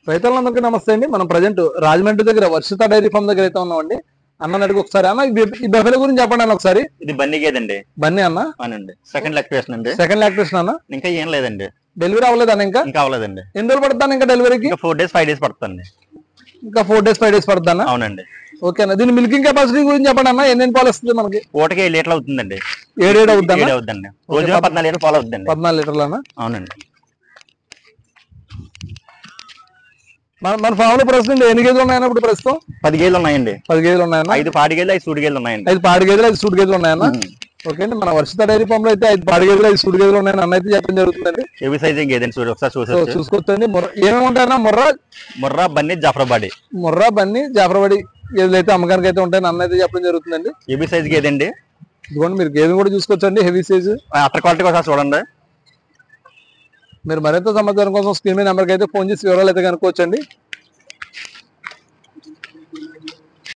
రైతులందరికీ నమస్తే అండి. మనం ప్రజెంట్ రాజమండ్రి దగ్గర వర్షిత డైరీ ఫామ్ దగ్గర అయితే ఉన్నామండి. అన్న అడిగి ఒకసారి అన్న ఈ బెఫెల గురించి చెప్పండి అన్న ఒకసారి. ఇది బన్నీ గేదండి. బన్నీ అన్న అవునండి. సెకండ్ లాక్టేషన్ అండి. సెకండ్ లాక్టేషన్ అన్న. ఇంకా ఏం లేదండి. డెలివరీ అవ్వలేదు అన్న. ఇంకా అవ్వలేదండి. ఎన్ని రోజులు పడుతుంది ఇంకా డెలివరీకి? 4 days 5 days పడుతుంది. ఇంకా 4 days 5 days పడుతుంది అన్న. అవునండి. ఓకే అన్న. దీని మిల్కింగ్ కెపాసిటీ గురించి చెప్పండి అన్న. ఎన్ని పాలు వస్తుంది మనకి? పూటకి 7 లీటర్లు అవుతుందండి. 7 అవుతుందండి. రోజు 14 లీటర్లు పాలు అవుతుందండి. 14 లీటర్లు అన్న. అవునండి. మన ఫామ్ లో ప్రస్తుతం ఎన్ని గేదెలు ఉన్నాయన్న? ఇప్పుడు ప్రస్తుతం 10 గేదెలు ఉన్నాయండి. 10 గేదెలు ఉన్నాయన్న. 5 పాడి గేదెలు 5 సూడి గేదెలు ఉన్నాయండి. 5 పాడి గేదెలు 5 సూడి గేదెలు ఉన్నాయన్న. ఓకే అండి. మన వర్షిత డైరీ ఫామ్ లో అయితే 5 పాడి గేదెలు 5 సూడి గేదెలు ఉన్నాయని అన్న అయితే చెప్పడం జరుగుతుందండి. ఏవి సైజ్ గేదెని ఒకసారి చూసుకోవచ్చండి. ఏమేమి ఉంటాయన్న? ముర్రా బన్నీ జాఫరాబాడి. ముర్రా బన్నీ జాఫరాబాడి గేదెలు అయితే అమ్మకానికి అయితే ఉంటాయని అన్న అయితే చెప్పడం జరుగుతుందండి. ఏవి సైజ్ గేదండి. ఇదిగోండి మీరు గేదెలు కూడా చూసుకోవచ్చండి. హెవీ సైజ్ అటర్ క్వాలిటీ ఒకసారి చూడండి. మీరు మరింత సమాచారం కోసం స్క్రీన్ మీద నెంబర్కి అయితే ఫోన్ చేసి వివరాలు అయితే కనుక్కోవచ్చండి.